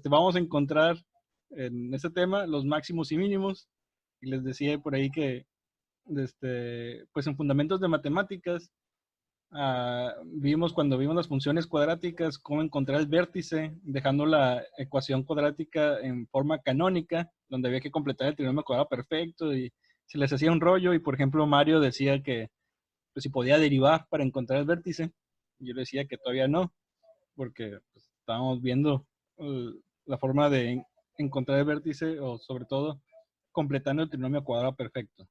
vamos a encontrar en este tema los máximos y mínimos. Y les decía por ahí que, pues en fundamentos de matemáticas, cuando vimos las funciones cuadráticas, cómo encontrar el vértice, dejando la ecuación cuadrática en forma canónica, donde había que completar el trinomio cuadrado perfecto y se les hacía un rollo. Y por ejemplo, Mario decía que pues, si podía derivar para encontrar el vértice. Yo le decía que todavía no, porque pues, estábamos viendo la forma de encontrar el vértice, o sobre todo completando el trinomio cuadrado perfecto.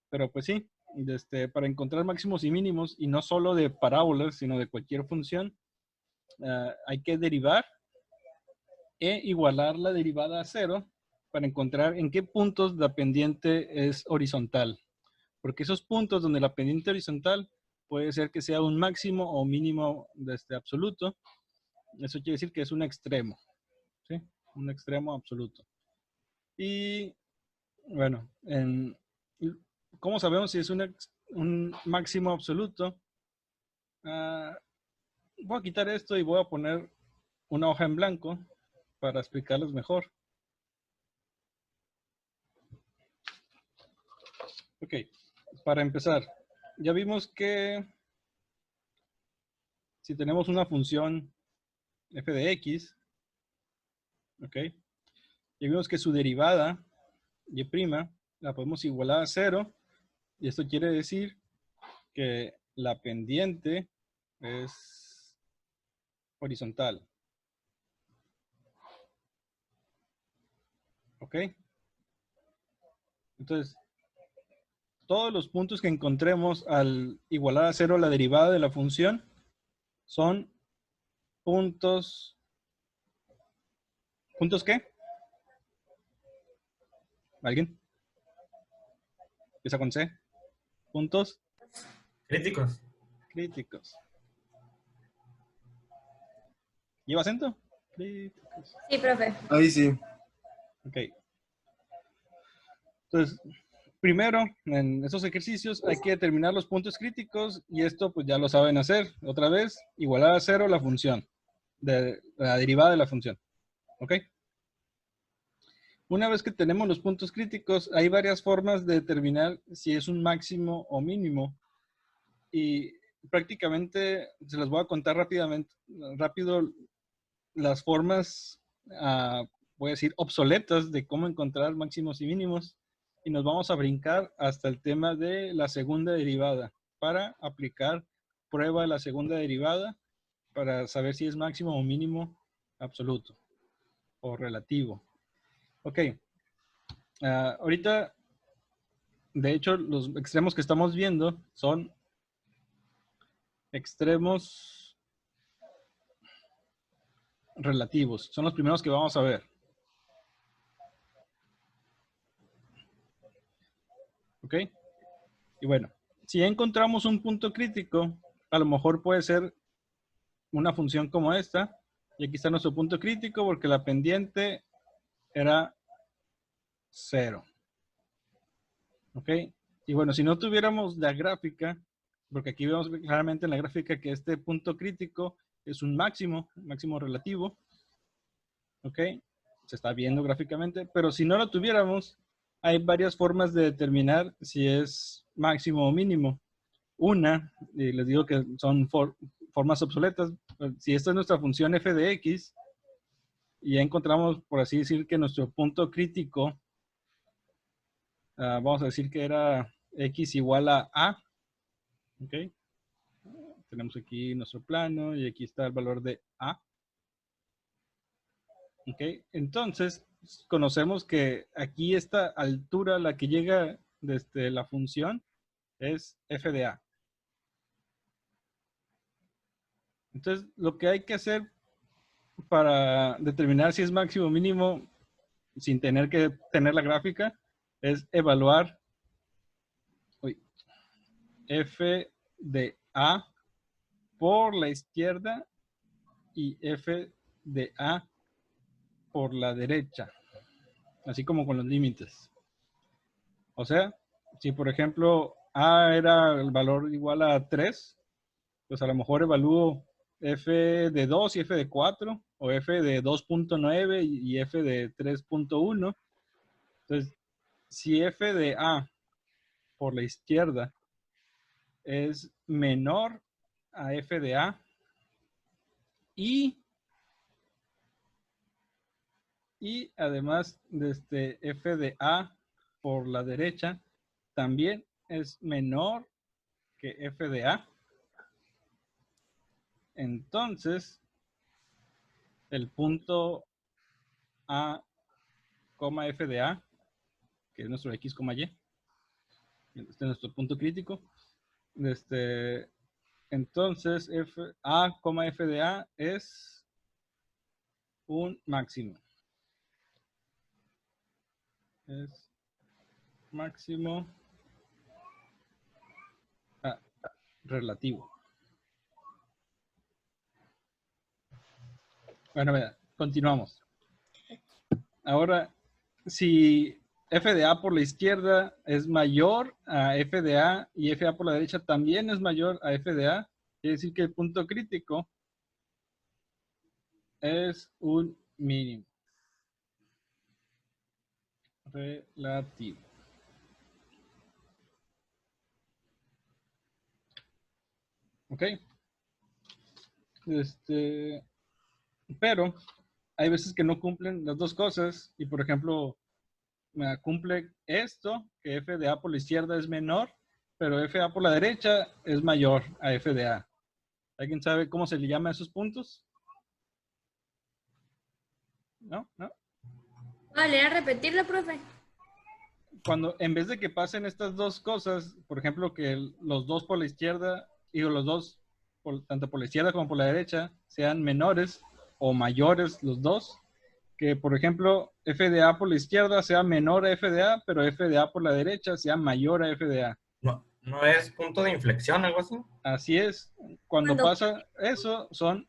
Pero pues sí, para encontrar máximos y mínimos, y no solo de parábolas, sino de cualquier función, hay que derivar e igualar la derivada a cero para encontrar en qué puntos la pendiente es horizontal. Porque esos puntos donde la pendiente horizontal puede ser que sea un máximo o mínimo absoluto. Eso quiere decir que es un extremo, ¿sí? Un extremo absoluto. Y bueno, ¿cómo sabemos si es un máximo absoluto? Voy a quitar esto y voy a poner una hoja en blanco para explicarles mejor. Ok, para empezar, ya vimos que si tenemos una función f de x, ok, ya vimos que su derivada, y' la podemos igualar a 0, y esto quiere decir que la pendiente es horizontal. ¿Ok? Entonces, todos los puntos que encontremos al igualar a 0 la derivada de la función son puntos. ¿Puntos qué? ¿Alguien? Empieza con C. Puntos Críticos. críticos. ¿Lleva acento? Críticos. Sí, profe. Ahí sí. Ok. Entonces, primero, en esos ejercicios hay que determinar los puntos críticos, y esto pues ya lo saben hacer. Otra vez, igualar a 0 la función, la derivada de la función. ¿Ok? Una vez que tenemos los puntos críticos, hay varias formas de determinar si es un máximo o mínimo. Y prácticamente se las voy a contar rápido las formas, voy a decir, obsoletas de cómo encontrar máximos y mínimos. Y nos vamos a brincar hasta el tema de la segunda derivada para aplicar prueba de la segunda derivada para saber si es máximo o mínimo absoluto o relativo. Ok. Ahorita, de hecho, los extremos que estamos viendo son extremos relativos. Son los primeros que vamos a ver. ¿Ok? Y bueno, si ya encontramos un punto crítico, a lo mejor puede ser una función como esta. Y aquí está nuestro punto crítico porque la pendiente era 0. ¿Ok? Y bueno, si no tuviéramos la gráfica, porque aquí vemos claramente en la gráfica que este punto crítico es un máximo relativo. ¿Ok? Se está viendo gráficamente, pero si no lo tuviéramos, hay varias formas de determinar si es máximo o mínimo. Una, y les digo que son formas obsoletas. Si esta es nuestra función f de x, y ya encontramos, por así decir, que nuestro punto crítico, vamos a decir que era x igual a a. ¿Ok? Tenemos aquí nuestro plano y aquí está el valor de a. ¿Ok? Entonces, conocemos que aquí esta altura, la que llega desde la función, es f de a. Entonces, lo que hay que hacer para determinar si es máximo o mínimo, sin tener que tener la gráfica, es evaluar f de a por la izquierda y f de a por la derecha, así como con los límites. O sea, si por ejemplo a era el valor igual a 3, pues a lo mejor evalúo f de 2 y f de 4, o f de 2.9 y f de 3.1. Entonces, si f de A por la izquierda es menor a f de A y además de f de A por la derecha también es menor que f de A, entonces el punto A, f de A, que es nuestro x, y, este es nuestro punto crítico, entonces A, f de A es un máximo. Es máximo relativo. Bueno, vea, continuamos. Ahora, si f de A por la izquierda es mayor a f de A y f de A por la derecha también es mayor a f de A, quiere decir que el punto crítico es un mínimo relativo. ¿Ok? Pero hay veces que no cumplen las dos cosas y, por ejemplo, cumple esto, que f de A por la izquierda es menor, pero f de A por la derecha es mayor a f de A. ¿Alguien sabe cómo se le llama a esos puntos? ¿No? ¿No? Vale, a repetirlo, profe. Cuando en vez de que pasen estas dos cosas, por ejemplo, que los dos por la izquierda, digo, los dos, tanto por la izquierda como por la derecha, sean menores o mayores los dos, que por ejemplo, f de A por la izquierda sea menor a f de A, pero f de A por la derecha sea mayor a f de A. No, ¿no es punto de inflexión, algo así? Así es. Cuando Cuando pasa eso, son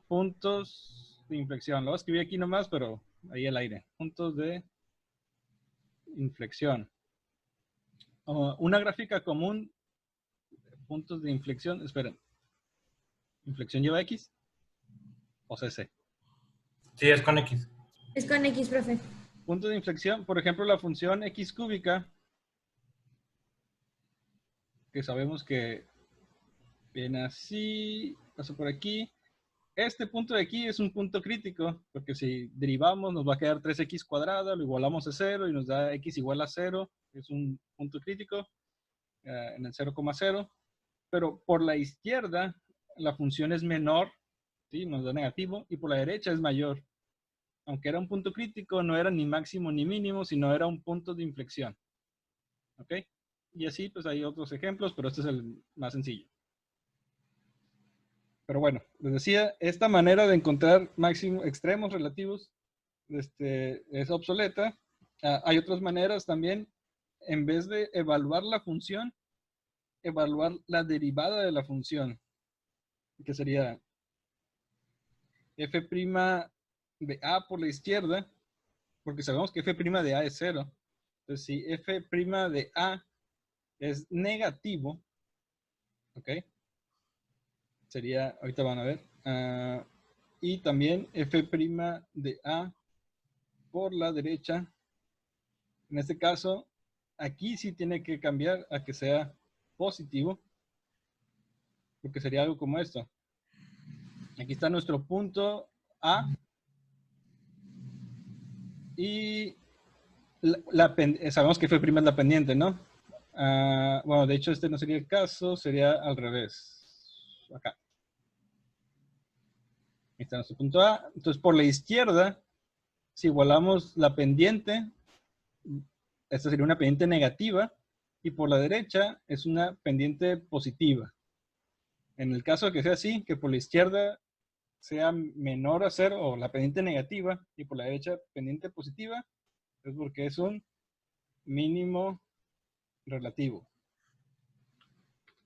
puntos de inflexión. Lo voy a escribir aquí nomás, pero ahí el aire. Puntos de inflexión. Una gráfica común, puntos de inflexión. Esperen. ¿Inflexión lleva X o CC? Sí, es con X. es con X, profe. Puntos de inflexión, por ejemplo, la función X cúbica, que sabemos que viene así, pasa por aquí. Este punto de aquí es un punto crítico, porque si derivamos nos va a quedar 3x cuadrada, lo igualamos a 0 y nos da x igual a 0, es un punto crítico en el 0,0, pero por la izquierda la función es menor, ¿sí? Nos da negativo, y por la derecha es mayor. Aunque era un punto crítico, no era ni máximo ni mínimo, sino era un punto de inflexión. ¿Ok? Y así pues hay otros ejemplos, pero este es el más sencillo. Pero bueno, les decía, esta manera de encontrar máximos extremos relativos es obsoleta. Hay otras maneras también. En vez de evaluar la función, evaluar la derivada de la función, que sería f' de A por la izquierda, porque sabemos que f' de A es 0. Entonces, si f' de A es negativo, ¿ok? Sería, ahorita van a ver, y también f' de A por la derecha. En este caso, aquí sí tiene que cambiar a que sea positivo, porque sería algo como esto. Aquí está nuestro punto A y sabemos que f' es la pendiente, ¿no? Bueno, de hecho este no sería el caso, sería al revés. Acá. Aquí está nuestro punto A. Entonces, por la izquierda, si igualamos la pendiente, esta sería una pendiente negativa, y por la derecha es una pendiente positiva. En el caso de que sea así, que por la izquierda sea menor a 0 o la pendiente negativa y por la derecha pendiente positiva, es porque es un mínimo relativo.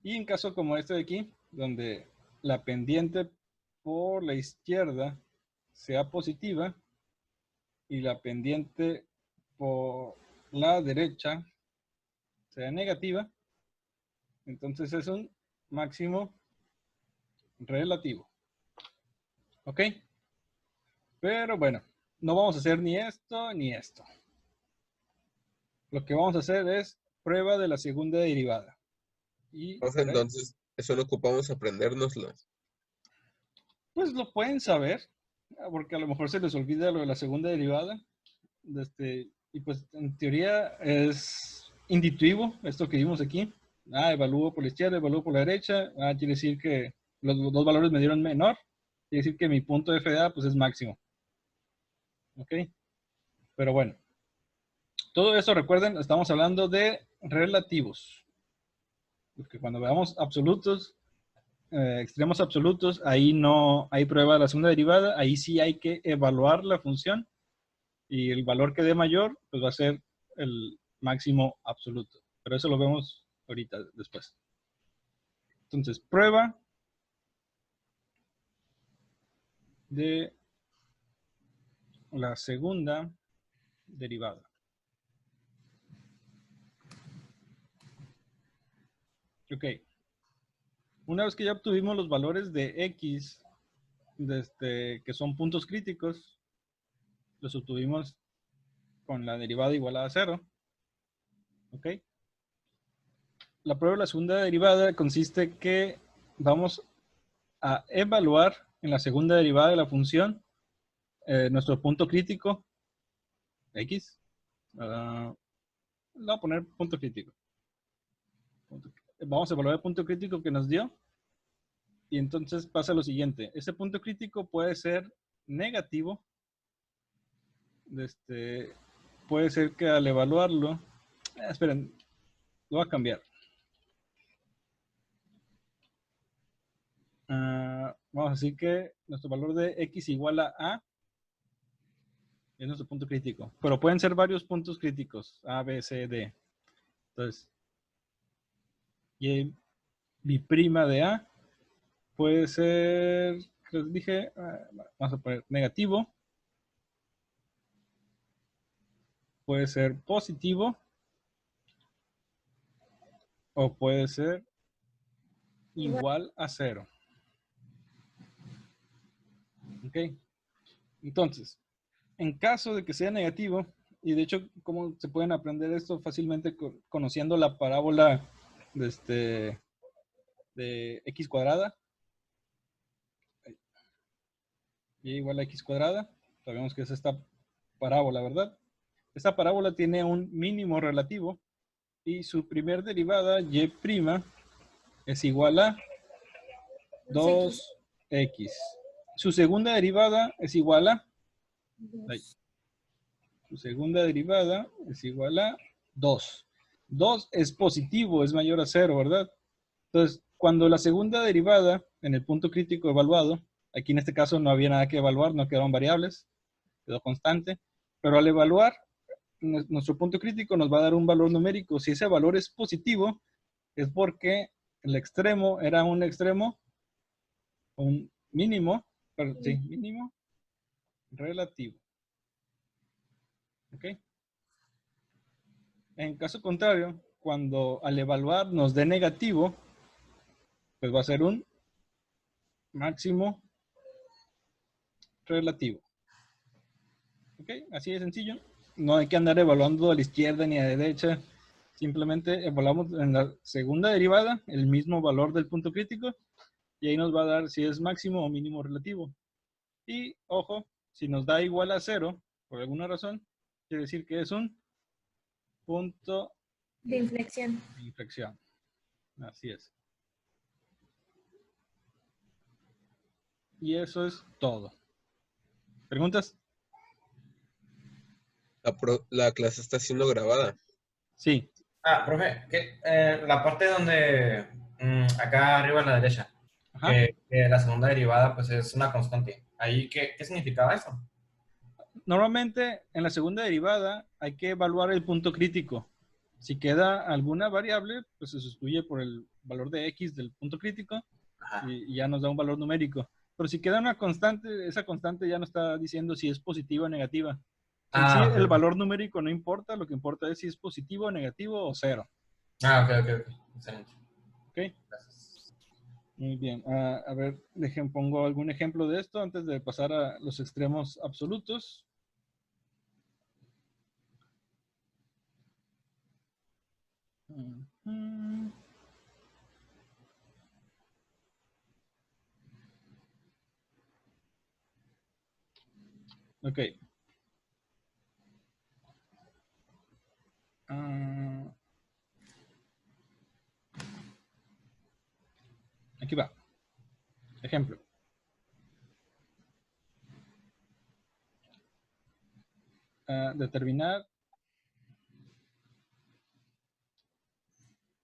Y en caso como este de aquí, donde la pendiente por la izquierda sea positiva y la pendiente por la derecha sea negativa, entonces es un máximo relativo. ¿Ok? Pero bueno, no vamos a hacer ni esto ni esto. Lo que vamos a hacer es prueba de la segunda derivada. Y Profe, entonces, eso no ocupamos aprendérnoslo. pues lo pueden saber, porque a lo mejor se les olvida lo de la segunda derivada. Y pues en teoría es intuitivo esto que vimos aquí. Evalúo por la izquierda, evalúo por la derecha. Quiere decir que los dos valores me dieron menor. Quiere decir que mi punto de FDA pues es máximo. ¿Ok? Pero bueno. Todo eso, recuerden, estamos hablando de relativos. Porque cuando veamos absolutos, extremos absolutos, ahí no hay prueba de la segunda derivada. Ahí sí hay que evaluar la función. Y el valor que dé mayor, pues va a ser el máximo absoluto. Pero eso lo vemos ahorita, después. Entonces, prueba de la segunda derivada. Ok. Una vez que ya obtuvimos los valores de X, que son puntos críticos, los obtuvimos con la derivada igualada a 0. Ok. La prueba de la segunda derivada consiste que vamos a evaluar en la segunda derivada de la función nuestro punto crítico, X. Le voy a poner punto crítico. Vamos a evaluar el punto crítico que nos dio. Y entonces pasa lo siguiente. Ese punto crítico puede ser negativo. Puede ser que al evaluarlo... esperen, lo voy a cambiar. Vamos a decir que nuestro valor de X igual a es nuestro punto crítico. Pero pueden ser varios puntos críticos. A, B, C, D. Entonces, y B' de A puede ser, que les dije, vamos a poner negativo. Puede ser positivo. O puede ser igual a 0. ¿Ok? Entonces, en caso de que sea negativo, y de hecho, ¿cómo se pueden aprender esto fácilmente conociendo la parábola de x cuadrada? Y igual a x cuadrada. Sabemos que es esta parábola, ¿verdad? Esta parábola tiene un mínimo relativo y su primer derivada, y' es igual a 2x. Su segunda derivada es igual a... Su segunda derivada es igual a 2. 2 es positivo, es mayor a 0, ¿verdad? Entonces, cuando la segunda derivada en el punto crítico evaluado, aquí en este caso no había nada que evaluar, no quedaron variables, quedó constante, pero al evaluar, nuestro punto crítico nos va a dar un valor numérico. Si ese valor es positivo, es porque el extremo era un extremo, un mínimo, sí, mínimo relativo. ¿Ok? En caso contrario, cuando al evaluar nos dé negativo, pues va a ser un máximo relativo. ¿Ok? Así de sencillo. No hay que andar evaluando a la izquierda ni a la derecha. Simplemente evaluamos en la segunda derivada el mismo valor del punto crítico y ahí nos va a dar si es máximo o mínimo relativo. Y, ojo, si nos da igual a 0, por alguna razón, quiere decir que es un punto De inflexión. de inflexión. Así es. Y eso es todo. ¿Preguntas? La clase está siendo grabada. Sí. Profe, la parte donde acá arriba a la derecha, Ajá. que la segunda derivada pues es una constante. Ahí, ¿qué significaba eso? Normalmente en la segunda derivada hay que evaluar el punto crítico. Si queda alguna variable, pues se sustituye por el valor de X del punto crítico y ya nos da un valor numérico. Pero si queda una constante, esa constante ya nos está diciendo si es positiva o negativa. En sí, el valor numérico no importa, lo que importa es si es positivo, negativo o 0. Ok. Excelente. ¿Ok? Gracias. Muy bien. A ver, pongo algún ejemplo de esto antes de pasar a los extremos absolutos. Ujú. Ok. Aquí va. Ejemplo. Determinar.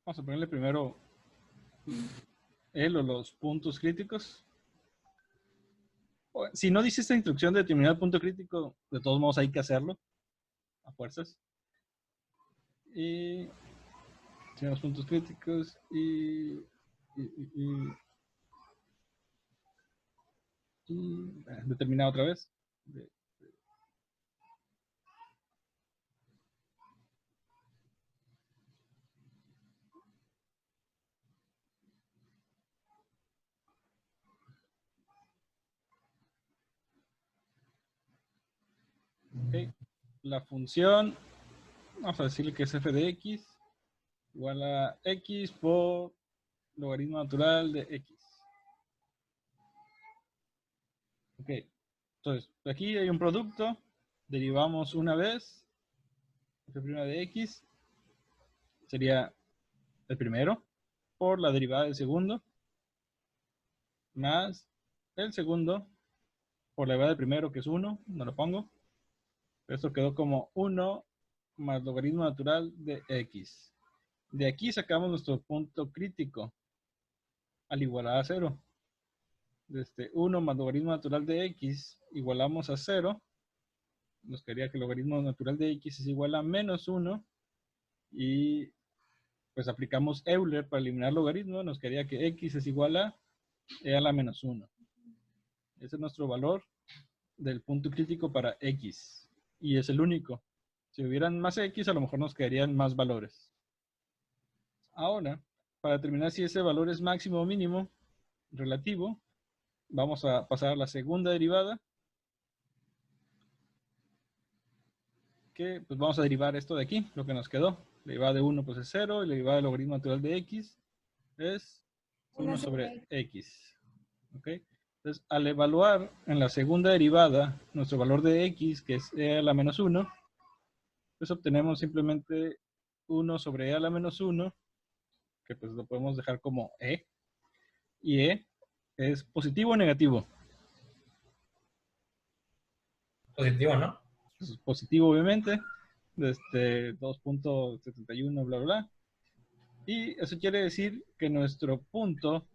Vamos a ponerle primero él o los puntos críticos. Si no dice esta instrucción de determinar el punto crítico, de todos modos hay que hacerlo a fuerzas. Y tenemos puntos críticos y determinar otra vez. Okay. La función, vamos a decirle que es f de x igual a x por logaritmo natural de x. Ok, entonces aquí hay un producto, derivamos una vez, f' de x sería el primero por la derivada del segundo más el segundo por la derivada del primero, que es 1, no lo pongo. Esto quedó como 1 más logaritmo natural de x. De aquí sacamos nuestro punto crítico al igualar a 0. Desde 1 más logaritmo natural de x igualamos a 0. Nos quedaría que el logaritmo natural de x es igual a menos 1. Y pues aplicamos Euler para eliminar logaritmo. Nos quedaría que x es igual a e a la menos 1. Ese es nuestro valor del punto crítico para x. Y es el único. Si hubieran más x, a lo mejor nos quedarían más valores. Ahora, para determinar si ese valor es máximo o mínimo relativo, vamos a pasar a la segunda derivada. Que pues vamos a derivar esto de aquí, lo que nos quedó. La derivada de 1 pues es 0 y la derivada del logaritmo natural de x es 1 sobre x. ¿Ok? Entonces, al evaluar en la segunda derivada nuestro valor de x, que es e a la menos 1, pues obtenemos simplemente 1 sobre e a la menos 1, que pues lo podemos dejar como e. Y e es positivo o negativo. Positivo, ¿no? Es positivo, obviamente. Desde 2.71, bla, bla, bla. Y eso quiere decir que nuestro punto,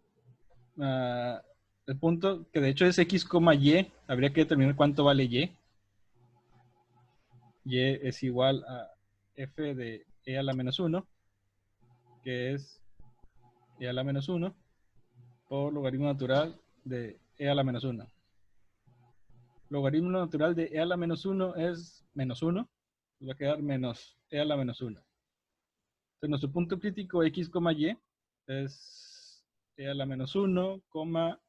el punto que de hecho es x, y, habría que determinar cuánto vale y. Y es igual a f de e a la menos 1, que es e a la menos 1 por logaritmo natural de e a la menos 1. Logaritmo natural de e a la menos 1 es menos 1. Va a quedar menos e a la menos 1. Entonces nuestro punto crítico x, y es e a la menos 1,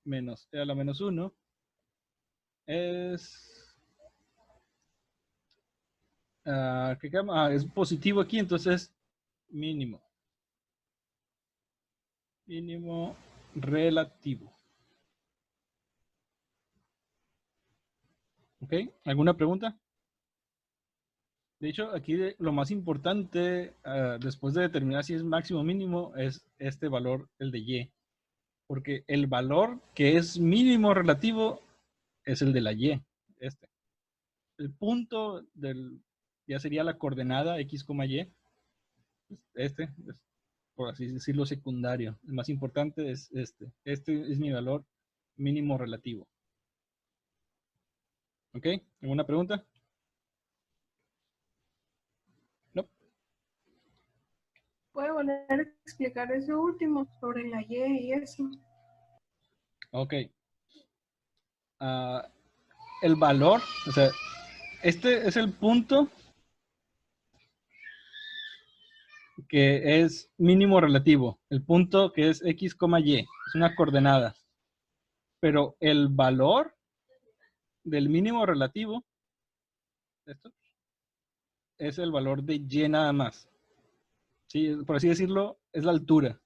menos e a la menos 1 es ¿qué llama? Es positivo aquí, entonces mínimo relativo. ¿Ok? ¿Alguna pregunta? De hecho, aquí lo más importante después de determinar si es máximo o mínimo es este valor, el de y. Porque el valor que es mínimo relativo es el de la y. Este. El punto ya sería la coordenada x, y. Este, por así decirlo, secundario. El más importante es este. Este es mi valor mínimo relativo. ¿Ok? ¿Alguna pregunta? No. ¿Puede volver a explicar eso último sobre la y eso? Ok. El valor, o sea, este es el punto que es mínimo relativo. El punto que es x, y, es una coordenada. Pero el valor del mínimo relativo, esto, es el valor de y nada más. ¿Sí? Por así decirlo, es la altura.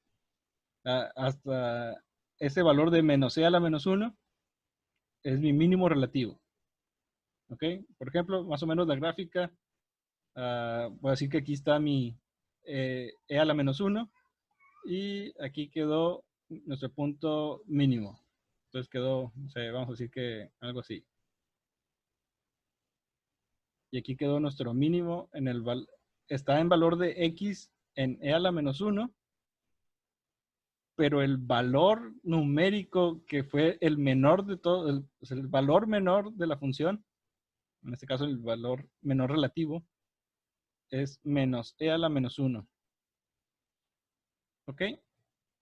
Hasta ese valor de menos e a la menos 1 es mi mínimo relativo. ¿Ok? Por ejemplo, más o menos la gráfica, voy a decir que aquí está mi e a la menos 1 y aquí quedó nuestro punto mínimo. Entonces quedó, no sé, vamos a decir que algo así. Y aquí quedó nuestro mínimo en el está en valor de x en e a la menos 1, pero el valor numérico que fue el menor de todo, el valor menor de la función, en este caso el valor menor relativo, es menos e a la menos 1. ¿Ok?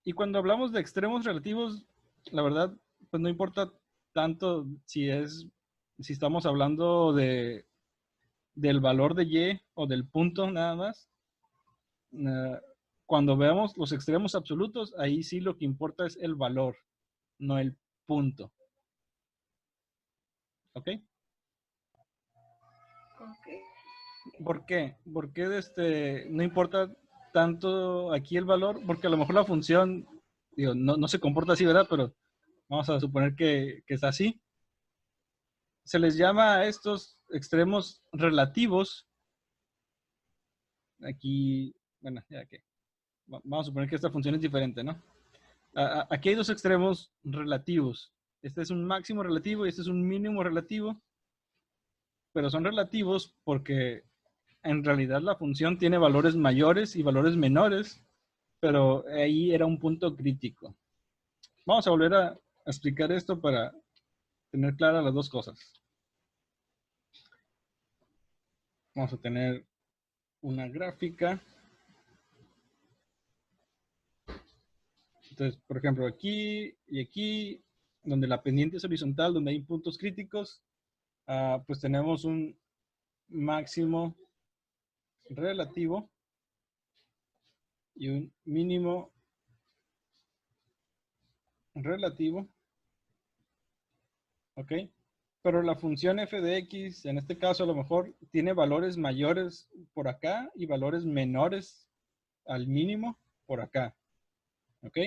Y cuando hablamos de extremos relativos, la verdad, pues no importa tanto si estamos hablando del valor de y o del punto nada más. Cuando veamos los extremos absolutos, ahí sí lo que importa es el valor, no el punto. ¿Ok? Ok. ¿Por qué? Porque no importa tanto aquí el valor, porque a lo mejor la función, digo, no se comporta así, ¿verdad? Pero vamos a suponer que es así. Se les llama a estos extremos relativos. Aquí, bueno, ya que vamos a suponer que esta función es diferente, ¿no? Aquí hay dos extremos relativos. Este es un máximo relativo y este es un mínimo relativo, pero son relativos porque en realidad la función tiene valores mayores y valores menores, pero ahí era un punto crítico. Vamos a volver a explicar esto para tener claras las dos cosas. Vamos a tener una gráfica. Entonces, por ejemplo, aquí y aquí, donde la pendiente es horizontal, donde hay puntos críticos, pues tenemos un máximo relativo y un mínimo relativo, ¿ok? Pero la función f de x, en este caso a lo mejor, tiene valores mayores por acá y valores menores al mínimo por acá, ¿ok?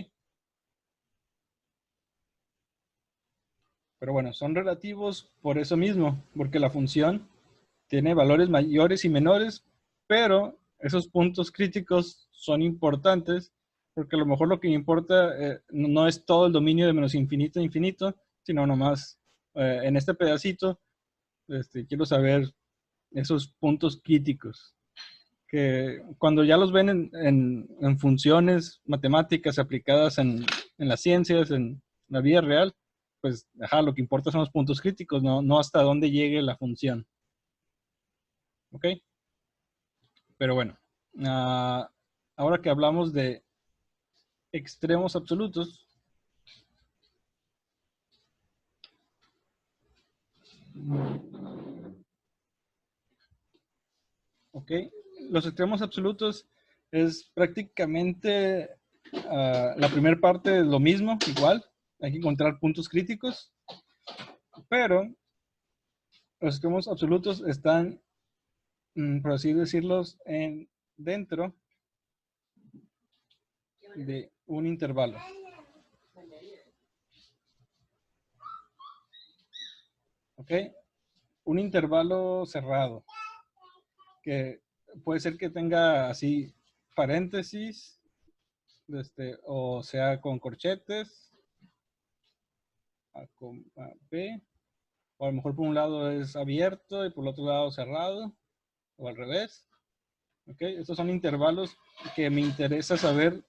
Pero bueno, son relativos por eso mismo, porque la función tiene valores mayores y menores, pero esos puntos críticos son importantes porque a lo mejor lo que me importa no es todo el dominio de menos infinito a infinito, sino nomás en este pedacito quiero saber esos puntos críticos, que cuando ya los ven en funciones matemáticas aplicadas en las ciencias, en la vida real, pues lo que importa son los puntos críticos, no hasta dónde llegue la función. ¿Ok? Pero bueno, ahora que hablamos de extremos absolutos, ¿ok? Los extremos absolutos es prácticamente la primera parte es lo mismo, igual, hay que encontrar puntos críticos, pero los extremos absolutos están, por así decirlos, dentro de un intervalo. ¿Ok? Un intervalo cerrado, que puede ser que tenga así paréntesis, o sea con corchetes, con B, o a lo mejor por un lado es abierto y por el otro lado cerrado, o al revés. ¿Ok? Estos son intervalos que me interesa saber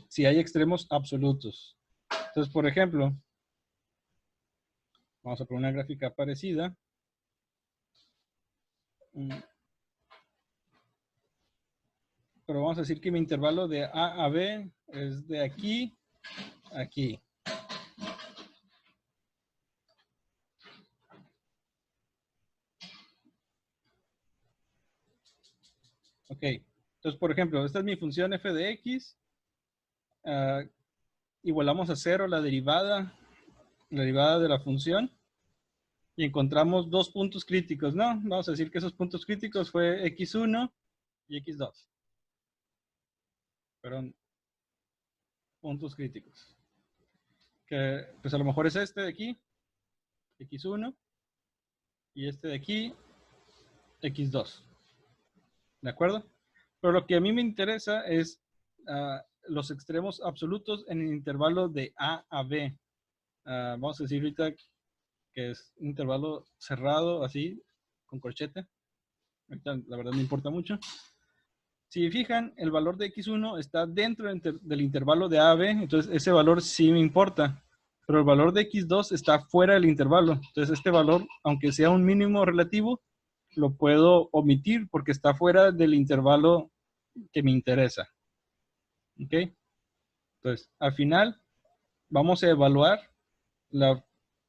si hay extremos absolutos. Entonces, por ejemplo, vamos a poner una gráfica parecida. Pero vamos a decir que mi intervalo de A a B es de aquí a aquí. Ok. Entonces, por ejemplo, esta es mi función f de x. Igualamos a 0 la derivada de la función. Y encontramos dos puntos críticos, ¿no? Vamos a decir que esos puntos críticos fue x1 y x2. Fueron puntos críticos. Que pues a lo mejor es este de aquí, x1, y este de aquí, x2. ¿De acuerdo? Pero lo que a mí me interesa es los extremos absolutos en el intervalo de A a B. Vamos a decir ahorita que es un intervalo cerrado, así, con corchete. Ahorita la verdad no importa mucho. Si fijan, el valor de x1 está dentro del intervalo de A a B, entonces ese valor sí me importa. Pero el valor de x2 está fuera del intervalo. Entonces este valor, aunque sea un mínimo relativo, lo puedo omitir porque está fuera del intervalo que me interesa. ¿Ok? Entonces, al final, vamos a evaluar la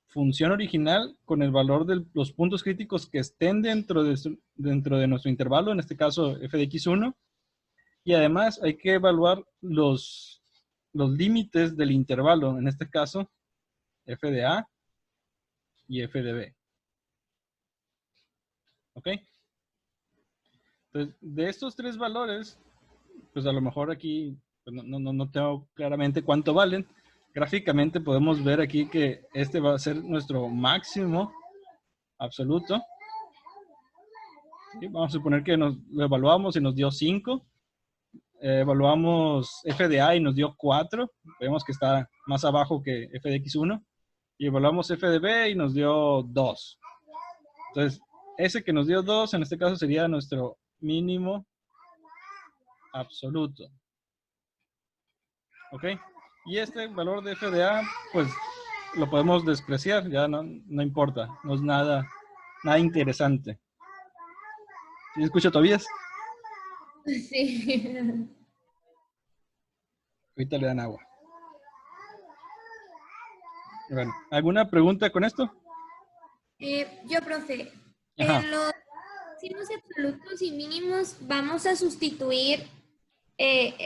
función original con el valor de los puntos críticos que estén dentro de nuestro intervalo, en este caso f de x1. Y además hay que evaluar los límites del intervalo, en este caso, f de a y f de b. ¿Ok? Entonces, de estos tres valores, pues a lo mejor aquí pues no tengo claramente cuánto valen. Gráficamente podemos ver aquí que este va a ser nuestro máximo absoluto. ¿Sí? Vamos a suponer que lo evaluamos y nos dio 5. Evaluamos f de a y nos dio 4. Vemos que está más abajo que f de x1. Y evaluamos f de b y nos dio 2. Entonces, ese que nos dio 2, en este caso sería nuestro mínimo absoluto. ¿Ok? Y este valor de f de a, pues lo podemos despreciar, ya no importa, no es nada interesante. ¿Sí escucha Tobías? Sí. Ahorita le dan agua. Bueno, ¿alguna pregunta con esto? Yo, profe, Ajá. en los máximos absolutos y mínimos vamos a sustituir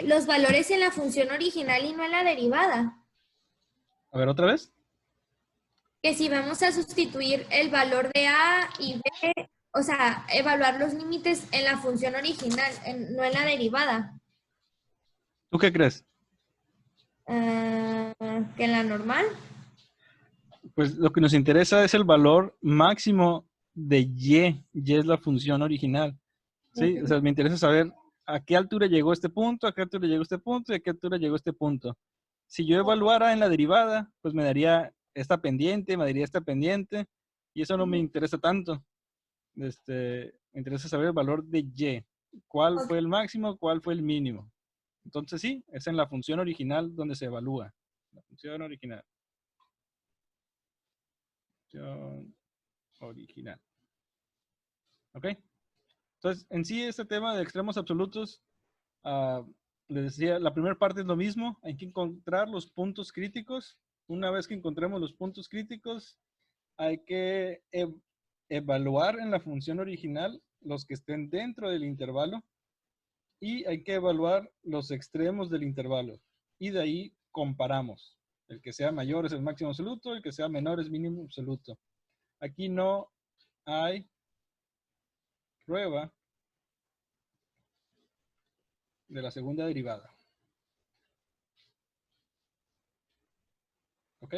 los valores en la función original y no en la derivada. A ver, ¿otra vez? Que si vamos a sustituir el valor de A y B, o sea, evaluar los límites en la función original, no en la derivada. ¿Tú qué crees? Que en la normal. Pues lo que nos interesa es el valor máximo de y. Y es la función original. ¿Sí? O sea, me interesa saber a qué altura llegó este punto, a qué altura llegó este punto y a qué altura llegó este punto. Si yo evaluara en la derivada, pues me daría esta pendiente, me daría esta pendiente, y eso no me interesa tanto. Me interesa saber el valor de y. ¿Cuál fue el máximo? ¿Cuál fue el mínimo? Entonces sí, es en la función original donde se evalúa. La función original. Función original. ¿Ok? Entonces, en sí, este tema de extremos absolutos, les decía, la primera parte es lo mismo. Hay que encontrar los puntos críticos. Una vez que encontremos los puntos críticos, hay que evaluar en la función original los que estén dentro del intervalo y hay que evaluar los extremos del intervalo. Y de ahí comparamos. El que sea mayor es el máximo absoluto, el que sea menor es mínimo absoluto. Aquí no hay prueba de la segunda derivada. ¿Ok?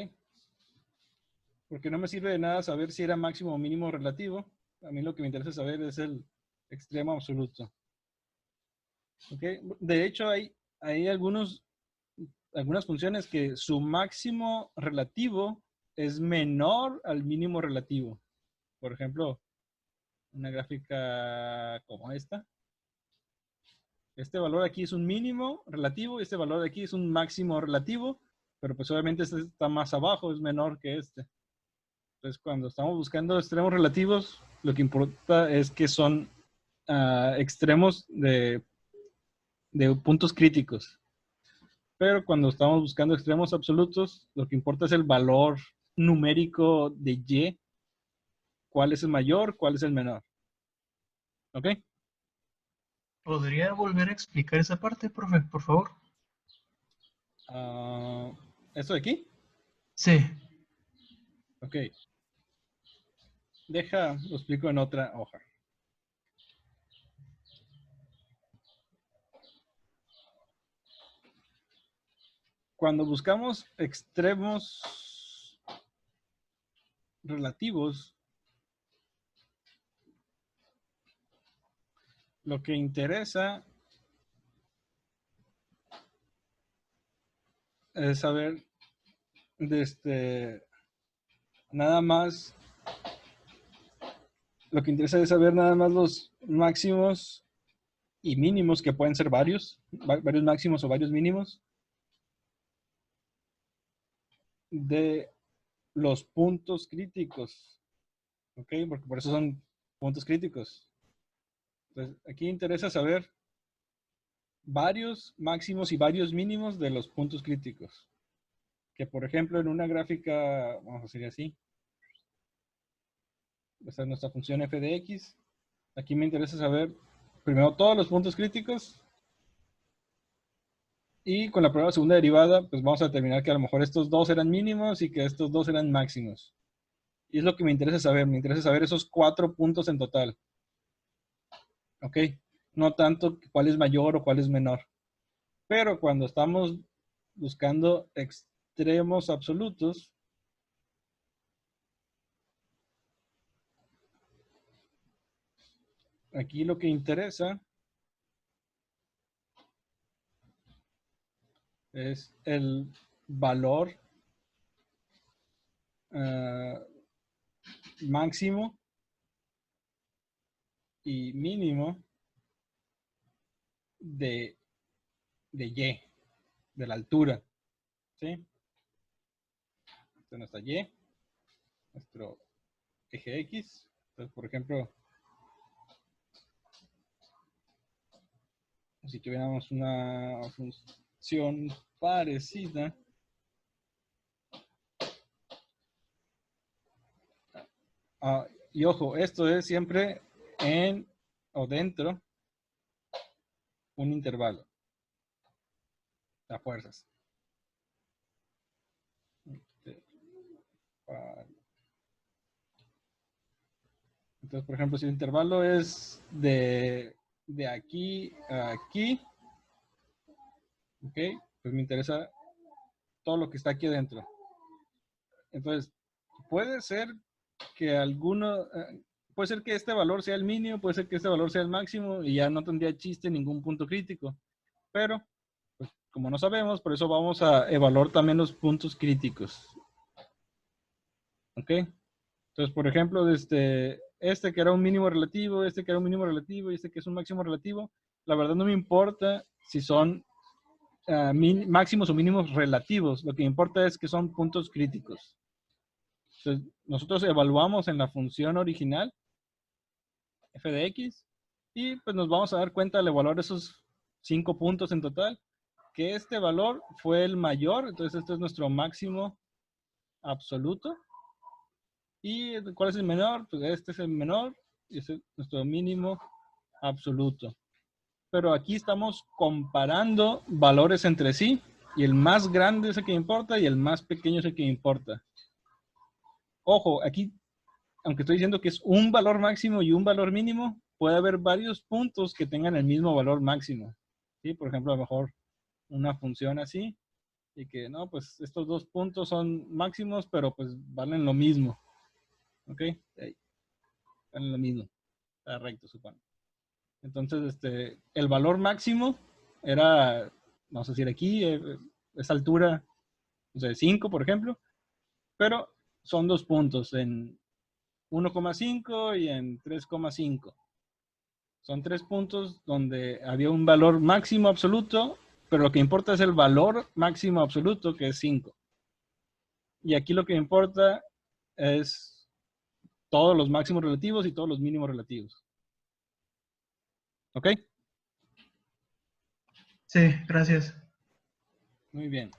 Porque no me sirve de nada saber si era máximo o mínimo relativo. A mí lo que me interesa saber es el extremo absoluto. ¿Ok? De hecho, hay algunas funciones que su máximo relativo es menor al mínimo relativo. Por ejemplo, una gráfica como esta. Este valor aquí es un mínimo relativo y este valor de aquí es un máximo relativo, pero pues obviamente este está más abajo, es menor que este. Entonces, cuando estamos buscando extremos relativos, lo que importa es que son extremos de puntos críticos. Pero cuando estamos buscando extremos absolutos, lo que importa es el valor numérico de y. ¿Cuál es el mayor? ¿Cuál es el menor? ¿Ok? ¿Podría volver a explicar esa parte, profe, por favor? ¿Esto de aquí? Sí. Ok. Lo explico en otra hoja. Cuando buscamos extremos relativos, lo que interesa es saber nada más, lo que interesa es saber nada más los máximos y mínimos, que pueden ser varios máximos o varios mínimos, de los puntos críticos. ¿Ok? Porque por eso son puntos críticos. Entonces, aquí interesa saber varios máximos y varios mínimos de los puntos críticos. Que por ejemplo en una gráfica, vamos a decir así, esta es nuestra función f de x. Aquí me interesa saber primero todos los puntos críticos, y con la prueba de segunda derivada pues vamos a determinar que a lo mejor estos dos eran mínimos y que estos dos eran máximos. Y es lo que me interesa saber esos 4 puntos en total. ¿Ok? No tanto cuál es mayor o cuál es menor. Pero cuando estamos buscando extremos absolutos, aquí lo que interesa es el valor máximo y mínimo de y, de la altura. ¿Sí? Esta es nuestra y, nuestro eje x. Entonces, por ejemplo, si tuviéramos una función parecida, y ojo, esto es siempre en o dentro un intervalo a fuerzas. Entonces, por ejemplo, si el intervalo es de aquí a aquí, ¿ok? Pues me interesa todo lo que está aquí adentro. Entonces, puede ser que puede ser que este valor sea el mínimo, puede ser que este valor sea el máximo y ya no tendría chiste ningún punto crítico. Pero, pues, como no sabemos, por eso vamos a evaluar también los puntos críticos. ¿Ok? Entonces, por ejemplo, este que era un mínimo relativo, este que era un mínimo relativo y este que es un máximo relativo, la verdad no me importa si son máximos o mínimos relativos. Lo que importa es que son puntos críticos. Entonces, nosotros evaluamos en la función original f de x y pues nos vamos a dar cuenta al evaluar esos 5 puntos en total que este valor fue el mayor. Entonces este es nuestro máximo absoluto. ¿Y cuál es el menor? Pues este es el menor y este es nuestro mínimo absoluto. Pero aquí estamos comparando valores entre sí y el más grande es el que importa y el más pequeño es el que importa. Ojo, aquí, aunque estoy diciendo que es un valor máximo y un valor mínimo, puede haber varios puntos que tengan el mismo valor máximo. ¿Sí? Por ejemplo, a lo mejor una función así y que no, pues estos dos puntos son máximos, pero pues valen lo mismo. ¿Ok? Ahí. Valen lo mismo. Está recto, supongo. Entonces, el valor máximo era, vamos a decir aquí, esa altura, o sea, 5, por ejemplo, pero son 2 puntos en 1,5 y en 3,5. Son 3 puntos donde había un valor máximo absoluto, pero lo que importa es el valor máximo absoluto, que es 5. Y aquí lo que importa es todos los máximos relativos y todos los mínimos relativos. ¿Ok? Sí, gracias. Muy bien.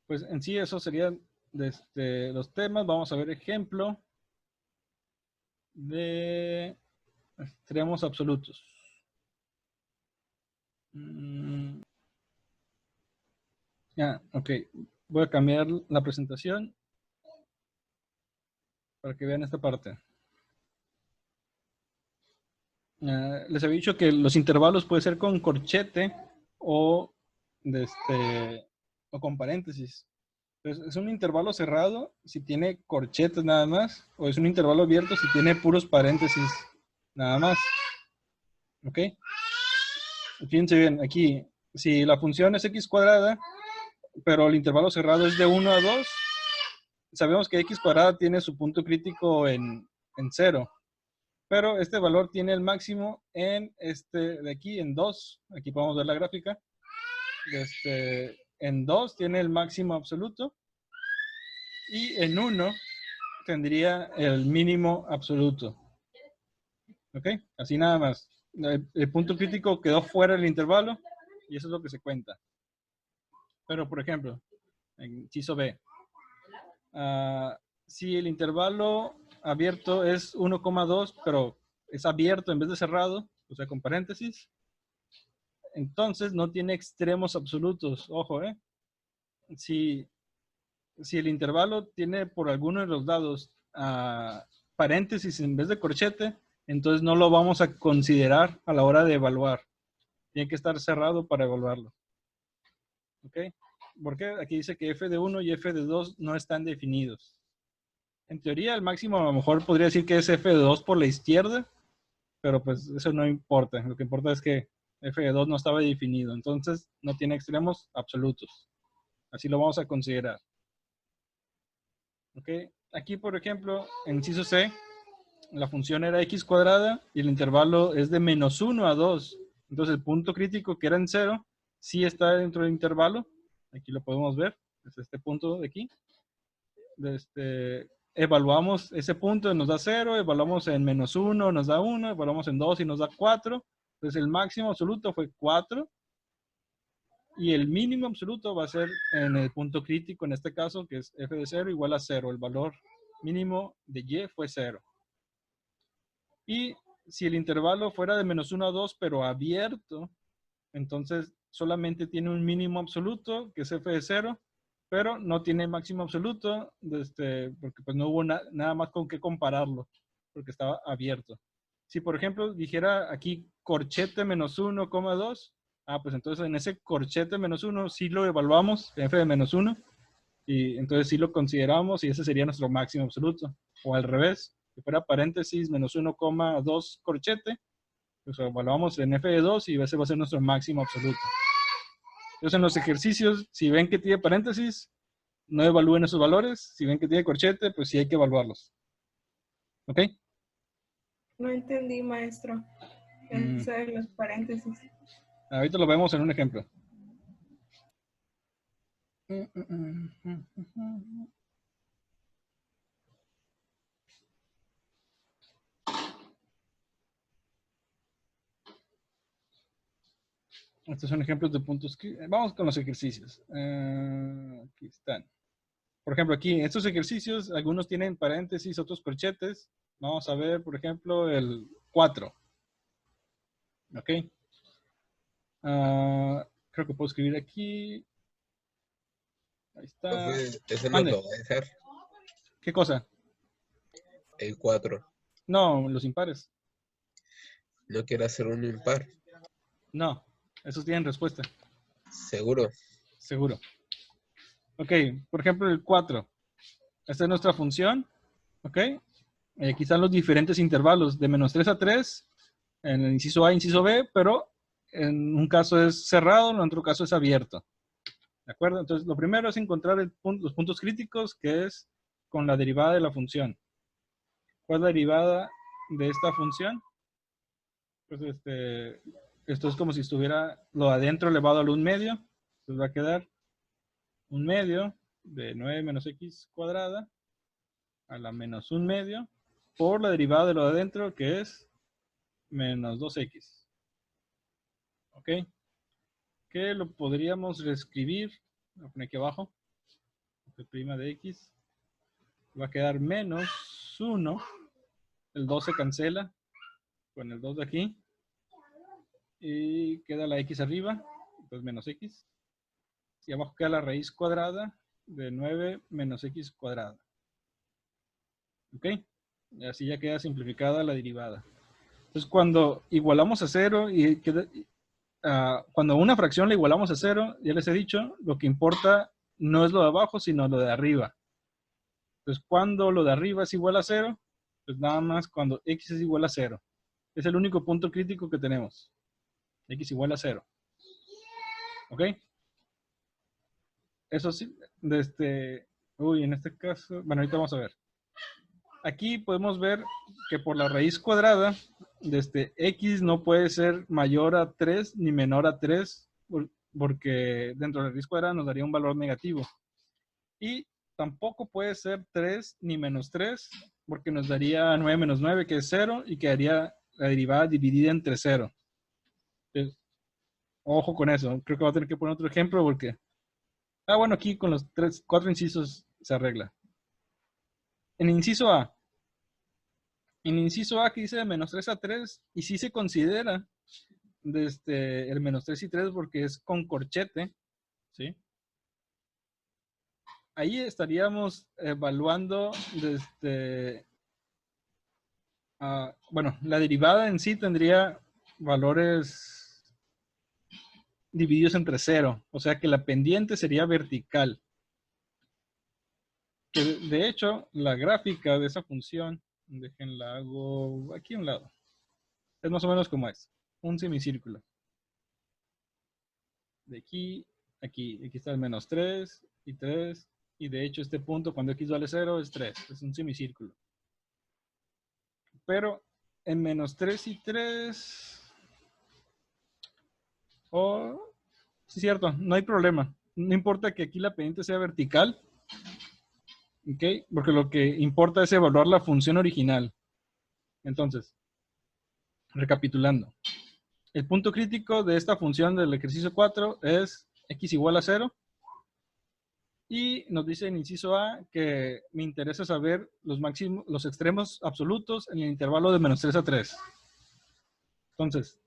Pues en sí eso serían los temas. Vamos a ver ejemplo de extremos absolutos. Ya, ok. Voy a cambiar la presentación para que vean esta parte. Les había dicho que los intervalos pueden ser con corchete o, o con paréntesis. Entonces, es un intervalo cerrado si tiene corchetes nada más, o es un intervalo abierto si tiene puros paréntesis nada más. ¿Ok? Fíjense bien, aquí, si la función es x cuadrada, pero el intervalo cerrado es de 1 a 2, sabemos que x cuadrada tiene su punto crítico en 0. Pero este valor tiene el máximo en de aquí, en 2. Aquí podemos ver la gráfica. En 2 tiene el máximo absoluto. Y en 1 tendría el mínimo absoluto. ¿Ok? Así nada más. El punto crítico quedó fuera del intervalo y eso es lo que se cuenta. Pero, por ejemplo, en inciso B, si el intervalo abierto es 1,2, pero es abierto en vez de cerrado, o sea, con paréntesis, entonces no tiene extremos absolutos. Ojo, si el intervalo tiene por alguno de los lados paréntesis en vez de corchete, entonces no lo vamos a considerar a la hora de evaluar. Tiene que estar cerrado para evaluarlo. ¿Ok? Porque aquí dice que f de 1 y f de 2 no están definidos. En teoría, el máximo a lo mejor podría decir que es f de 2 por la izquierda, pero pues eso no importa. Lo que importa es que f de 2 no estaba definido. Entonces, no tiene extremos absolutos. Así lo vamos a considerar. ¿Ok? Aquí, por ejemplo, en inciso C, la función era x cuadrada y el intervalo es de menos 1 a 2. Entonces, el punto crítico que era en 0, sí está dentro del intervalo. Aquí lo podemos ver. Es este punto de aquí. Evaluamos ese punto, nos da 0. Evaluamos en menos 1, nos da 1. Evaluamos en 2 y nos da 4. Entonces, el máximo absoluto fue 4. Y el mínimo absoluto va a ser en el punto crítico, en este caso, que es f de 0 igual a 0. El valor mínimo de y fue 0. Y si el intervalo fuera de menos 1 a 2, pero abierto, entonces solamente tiene un mínimo absoluto, que es f de 0, pero no tiene máximo absoluto, porque pues no hubo nada más con qué compararlo, porque estaba abierto. Si, por ejemplo, dijera aquí corchete menos 1,2, pues entonces en ese corchete menos 1 sí lo evaluamos, f de menos 1, y entonces sí lo consideramos y ese sería nuestro máximo absoluto. O al revés, si fuera paréntesis menos 1,2 corchete, pues lo evaluamos en f de 2 y ese va a ser nuestro máximo absoluto. Entonces en los ejercicios, si ven que tiene paréntesis, no evalúen esos valores. Si ven que tiene corchete, pues sí hay que evaluarlos. ¿Ok? No entendí, maestro. Eso de los paréntesis. Ahorita lo vemos en un ejemplo. Estos son ejemplos de puntos. Vamos con los ejercicios. Aquí están. Por ejemplo, aquí, estos ejercicios, algunos tienen paréntesis, otros corchetes. Vamos a ver, por ejemplo, el 4. ¿Ok? Creo que puedo escribir aquí. Ahí está. Profe, ese nos lo va a dejar. ¿Qué cosa? El 4. No, los impares. ¿No quiere hacer un impar? No, esos tienen respuesta. ¿Seguro? Seguro. Ok, por ejemplo, el 4. Esta es nuestra función. Ok. Aquí están los diferentes intervalos de menos 3 a 3. En el inciso A, inciso B, pero en un caso es cerrado, en otro caso es abierto. ¿De acuerdo? Entonces, lo primero es encontrar los puntos críticos, que es con la derivada de la función. ¿Cuál es la derivada de esta función? Pues esto es como si estuviera lo adentro elevado al 1 medio. Entonces va a quedar 1 medio de 9 menos x cuadrada a la menos 1 medio por la derivada de lo de adentro, que es menos 2x. ¿Ok? Que lo podríamos reescribir. Voy a poner aquí abajo. Prima de x. Va a quedar menos 1. El 2 se cancela con el 2 de aquí. Y queda la x arriba, pues menos x. Y abajo queda la raíz cuadrada de 9 menos x cuadrada. ¿Ok? Y así ya queda simplificada la derivada. Entonces, cuando igualamos a 0 y queda, cuando una fracción la igualamos a 0, ya les he dicho, lo que importa no es lo de abajo, sino lo de arriba. Entonces, cuando lo de arriba es igual a 0, pues nada más cuando x es igual a 0. Es el único punto crítico que tenemos. X igual a 0. ¿Ok? Eso sí, en este caso, bueno, ahorita vamos a ver. Aquí podemos ver que por la raíz cuadrada, x no puede ser mayor a 3 ni menor a 3, porque dentro de la raíz cuadrada nos daría un valor negativo. Y tampoco puede ser 3 ni menos 3, porque nos daría 9 menos 9, que es 0, y quedaría la derivada dividida entre 0. Entonces, ojo con eso. Creo que voy a tener que poner otro ejemplo porque... bueno, aquí con los 4 incisos se arregla. En inciso A. En inciso A que dice de menos 3 a 3, y sí se considera el menos 3 y 3 porque es con corchete, ¿sí? Ahí estaríamos evaluando bueno, la derivada en sí tendría valores divididos entre 0, o sea que la pendiente sería vertical. Que de hecho, la gráfica de esa función, déjenla hago aquí a un lado. Es más o menos como es, un semicírculo. De aquí, aquí está el menos 3 y 3. Y de hecho este punto cuando x vale 0 es 3. Es un semicírculo. Pero en menos 3 y 3... sí es cierto, no hay problema. No importa que aquí la pendiente sea vertical. ¿Ok? Porque lo que importa es evaluar la función original. Entonces, recapitulando. El punto crítico de esta función del ejercicio 4 es x igual a 0. Y nos dice en inciso A que me interesa saber los extremos absolutos en el intervalo de menos 3 a 3. Entonces,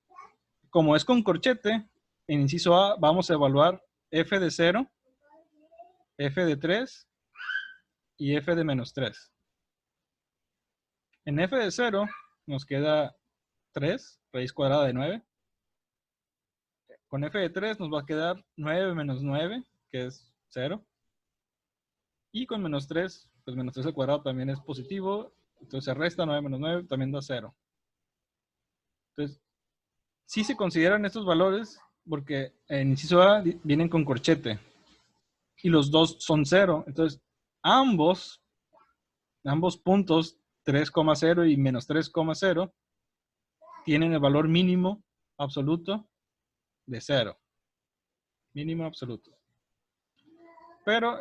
como es con corchete, en inciso A vamos a evaluar f de 0, f de 3 y f de menos 3. En f de 0 nos queda 3, raíz cuadrada de 9. Con f de 3 nos va a quedar 9 menos 9, que es 0. Y con menos 3, pues menos 3 al cuadrado también es positivo. Entonces se resta 9 menos 9, también da 0. Entonces, sí se consideran estos valores porque en inciso A vienen con corchete. Y los dos son 0. Entonces, ambos puntos, 3,0 y menos 3,0, tienen el valor mínimo absoluto de 0. Mínimo absoluto. Pero,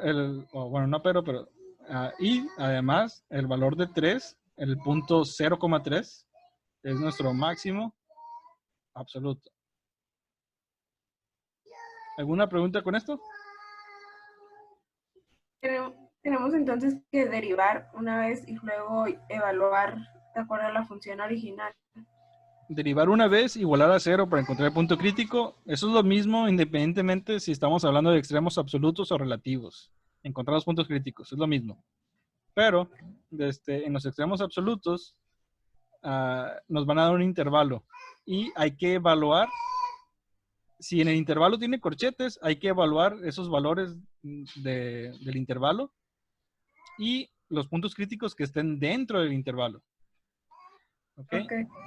y además el valor de 3, el punto 0,3, es nuestro máximo absoluto. ¿Alguna pregunta con esto? Tenemos entonces que derivar una vez y luego evaluar de acuerdo a la función original. Derivar una vez, igualar a 0 para encontrar el punto crítico. Eso es lo mismo independientemente si estamos hablando de extremos absolutos o relativos. Encontrar los puntos críticos, es lo mismo. Pero en los extremos absolutos nos van a dar un intervalo. Y hay que evaluar, si en el intervalo tiene corchetes, hay que evaluar esos valores del intervalo y los puntos críticos que estén dentro del intervalo. ¿Okay?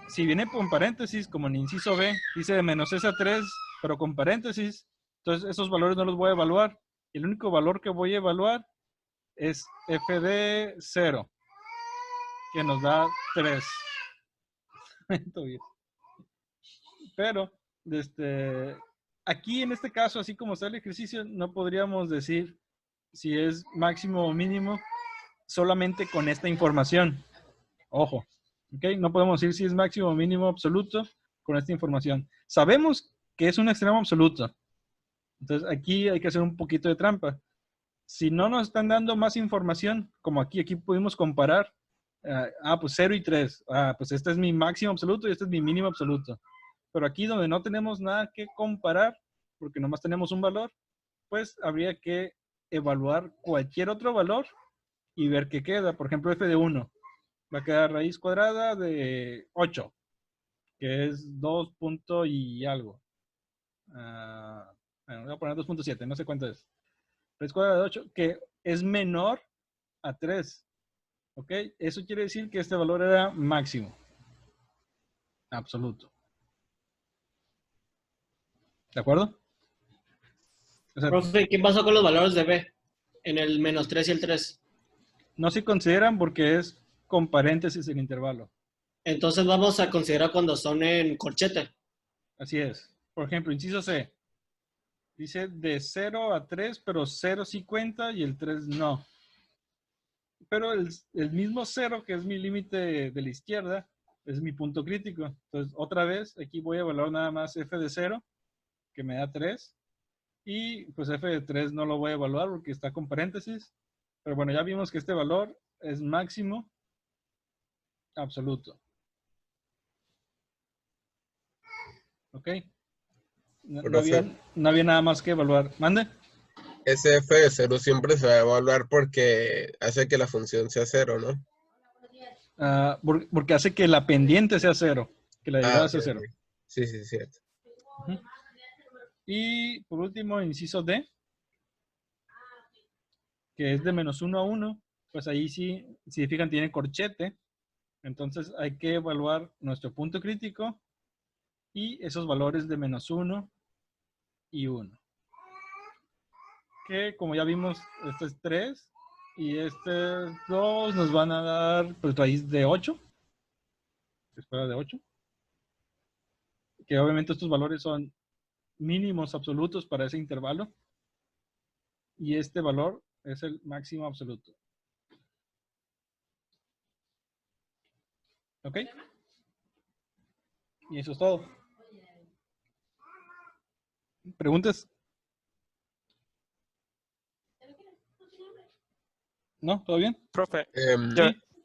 Si viene con paréntesis, como en inciso B, dice de menos 6 a 3, pero con paréntesis, entonces esos valores no los voy a evaluar. El único valor que voy a evaluar es f de 0, que nos da 3. Pero, aquí en este caso, así como está el ejercicio, no podríamos decir si es máximo o mínimo solamente con esta información. Ojo. ¿Okay? No podemos decir si es máximo o mínimo absoluto con esta información. Sabemos que es un extremo absoluto. Entonces aquí hay que hacer un poquito de trampa. Si no nos están dando más información, como aquí pudimos comparar, pues 0 y 3. Pues este es mi máximo absoluto y este es mi mínimo absoluto. Pero aquí donde no tenemos nada que comparar, porque nomás tenemos un valor, pues habría que evaluar cualquier otro valor y ver qué queda. Por ejemplo, f de 1 va a quedar raíz cuadrada de 8, que es 2 punto y algo. Bueno, voy a poner 2.7, no sé cuánto es. Raíz cuadrada de 8, que es menor a 3. ¿Ok? Eso quiere decir que este valor era máximo. Absoluto. ¿De acuerdo? O sea, Profe, ¿qué pasó con los valores de B? En el -3 y el 3. no se consideran porque es con paréntesis el intervalo. Entonces vamos a considerar cuando son en corchete. Así es. Por ejemplo, inciso C. Dice de 0 a 3, pero 0 sí cuenta y el 3 no. Pero el mismo 0, que es mi límite de la izquierda, es mi punto crítico. Entonces, otra vez, aquí voy a evaluar nada más f de 0, que me da 3. Y pues f de 3 no lo voy a evaluar porque está con paréntesis. Pero bueno, ya vimos que este valor es máximo absoluto. ¿Ok? No había nada más que evaluar. ¿Mande? Ese f de 0 siempre se va a evaluar porque hace que la función sea 0, ¿no? Porque hace que la pendiente sea 0, que la derivada sea Ok, 0. ok. Sí, sí, cierto. Y por último, inciso D, que es de -1 a 1, pues ahí sí, si se fijan, tiene corchete. Entonces hay que evaluar nuestro punto crítico y esos valores de -1 y 1. Que como ya vimos, este es 3 y estos 2 nos van a dar pues raíz de 8. Escuela de 8. Que obviamente estos valores son mínimos absolutos para ese intervalo. Y este valor es el máximo absoluto. ¿Ok? Y eso es todo. ¿Preguntas? ¿No? ¿Todo bien? Profe,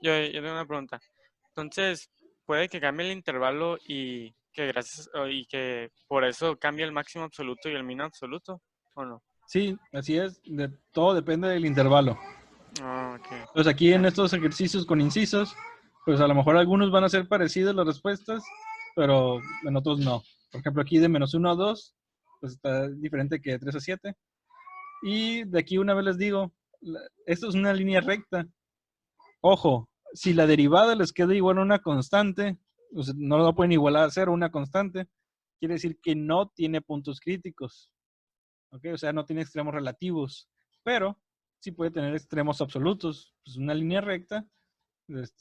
yo tengo una pregunta. Entonces, ¿puede que cambie el intervalo y que por eso cambie el máximo absoluto y el mínimo absoluto? ¿O no? Sí, así es. Todo depende del intervalo. Ok. Pues aquí en estos ejercicios con incisos, pues a lo mejor algunos van a ser parecidos las respuestas, pero en otros no. Por ejemplo, aquí de -1 a 2, pues está diferente que de 3 a 7. Y de aquí una vez les digo, esto es una línea recta. Ojo, si la derivada les queda igual a una constante, o sea, no lo pueden igualar a 0, una constante, quiere decir que no tiene puntos críticos. ¿Ok? O sea, no tiene extremos relativos. Pero sí puede tener extremos absolutos. Pues una línea recta, pues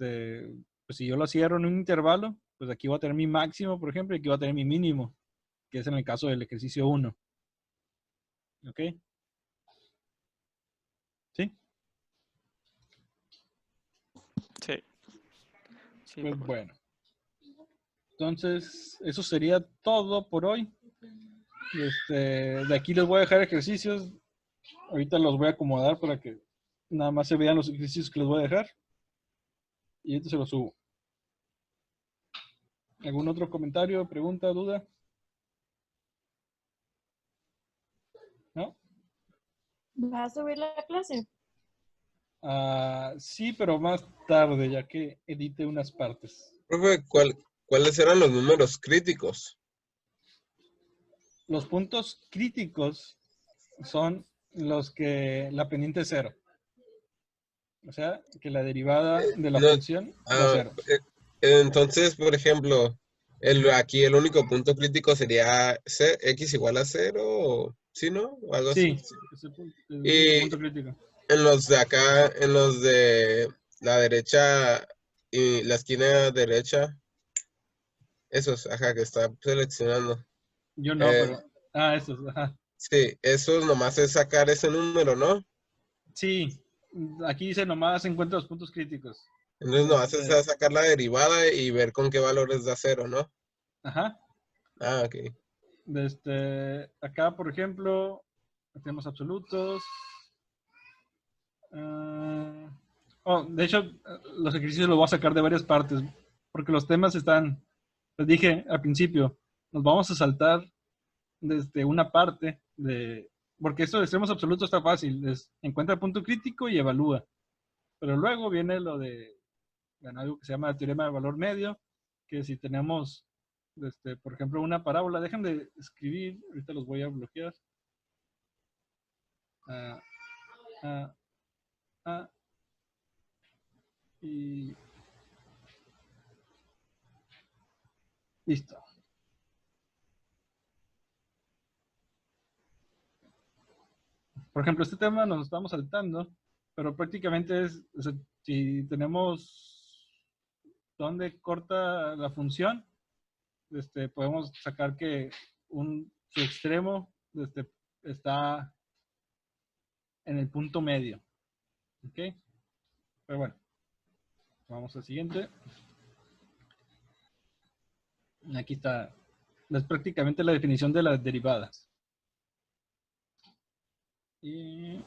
si yo lo cierro en un intervalo, pues aquí voy a tener mi máximo, por ejemplo, y aquí voy a tener mi mínimo, que es en el caso del ejercicio 1. ¿Ok? ¿Sí? Sí. Sí, Pues profe. bueno. Entonces, eso sería todo por hoy. De aquí les voy a dejar ejercicios. Ahorita los voy a acomodar para que nada más se vean los ejercicios que les voy a dejar. Y ahorita se los subo. ¿Algún otro comentario, pregunta, duda? ¿No? ¿Vas a subir la clase? Sí, pero más tarde, ya que edite unas partes. Profe, ¿cuáles eran los números críticos? Los puntos críticos son los que la pendiente es 0. O sea, que la derivada de la No, función da 0. Entonces, por ejemplo, aquí el único punto crítico sería x igual a 0, o ¿sí, no? O algo así. Sí, ese es el Y punto crítico. en los de acá, en los de la derecha y la esquina derecha, esos, ajá, que está seleccionando. Yo no, pero... estos, ajá. Sí, esos nomás es sacar ese número, ¿no? Sí, aquí dice nomás encuentra los puntos críticos. Entonces nomás es sacar la derivada y ver con qué valores da 0, ¿no? Ajá. Ok. Acá, por ejemplo, tenemos absolutos. De hecho, los ejercicios los voy a sacar de varias partes, porque los temas están, les dije al principio, nos vamos a saltar desde una parte porque esto de extremos absolutos está fácil, encuentra el punto crítico y evalúa. Pero luego viene lo de, bueno, algo que se llama el teorema de valor medio, que si tenemos, por ejemplo, una parábola, dejen de escribir, ahorita los voy a bloquear. Y listo. Por ejemplo, este tema nos estamos saltando, pero prácticamente es, o sea, si tenemos dónde corta la función, podemos sacar que su extremo está en el punto medio. ¿Ok? Pero bueno, vamos al siguiente. Aquí está. Es prácticamente la definición de las derivadas. Y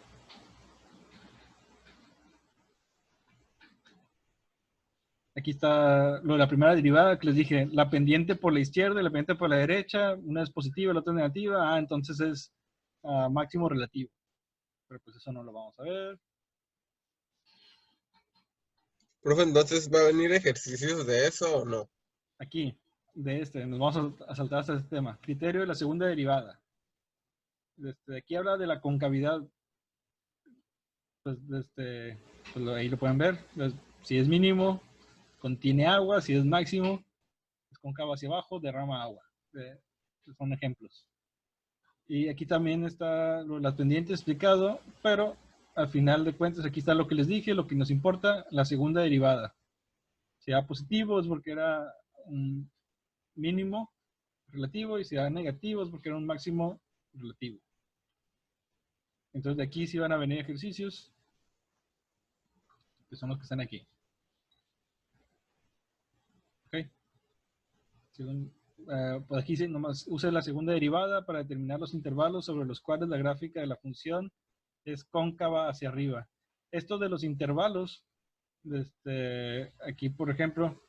aquí está lo de la primera derivada que les dije. La pendiente por la izquierda y la pendiente por la derecha. Una es positiva y la otra es negativa. Entonces es máximo relativo. Pero pues eso no lo vamos a ver. Profe, entonces, ¿va a venir ejercicios de eso o no? Aquí, nos vamos a saltar hasta este tema. Criterio de la segunda derivada. Aquí habla de la concavidad. Pues, ahí lo pueden ver. Si es mínimo, contiene agua. Si es máximo, es cóncavo hacia abajo, derrama agua. Son ejemplos. Y aquí también está las pendientes explicado, pero al final de cuentas aquí está lo que les dije, lo que nos importa, la segunda derivada. Si era positivo es porque era un mínimo relativo y si era negativo es porque era un máximo relativo. Entonces de aquí sí van a venir ejercicios, que son los que están aquí. Ok. Pues aquí nomás use la segunda derivada para determinar los intervalos sobre los cuales la gráfica de la función es cóncava hacia arriba. Esto de los intervalos, aquí por ejemplo,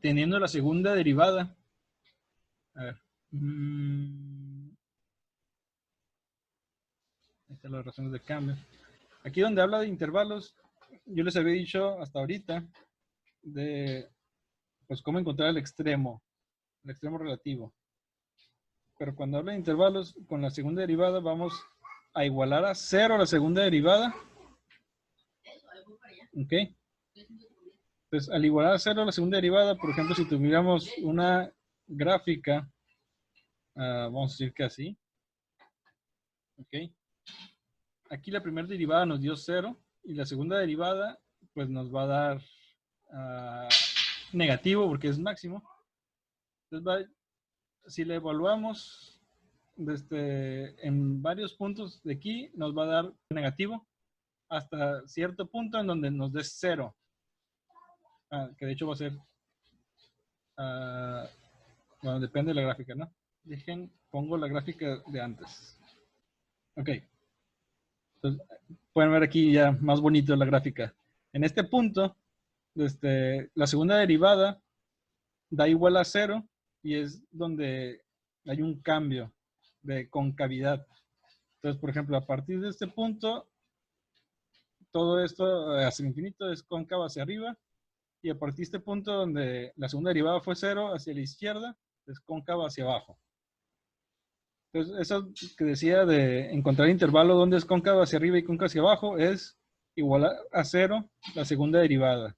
teniendo la segunda derivada, a ver, estas son las razones de cambio. Aquí donde habla de intervalos, yo les había dicho hasta ahorita de pues cómo encontrar el extremo relativo. Pero cuando habla de intervalos, con la segunda derivada vamos a igualar a 0 la segunda derivada. ¿Ok? Entonces, al igualar a 0 la segunda derivada, por ejemplo, si tuviéramos una gráfica, vamos a decir que así. ¿Ok? Aquí la primera derivada nos dio 0 y la segunda derivada pues nos va a dar negativo porque es máximo. Entonces, si le evaluamos en varios puntos de aquí, nos va a dar negativo hasta cierto punto en donde nos dé 0. Que de hecho va a ser, bueno, depende de la gráfica, ¿no? Pongo la gráfica de antes. Ok. Entonces, pueden ver aquí ya más bonito la gráfica. En este punto, la segunda derivada da igual a 0 y es donde hay un cambio de concavidad. Entonces, por ejemplo, a partir de este punto, todo esto hacia el infinito es cóncavo hacia arriba y a partir de este punto donde la segunda derivada fue 0 hacia la izquierda, es cóncavo hacia abajo. Entonces, eso que decía de encontrar intervalo donde es cóncavo hacia arriba y cóncavo hacia abajo es igual a 0 la segunda derivada.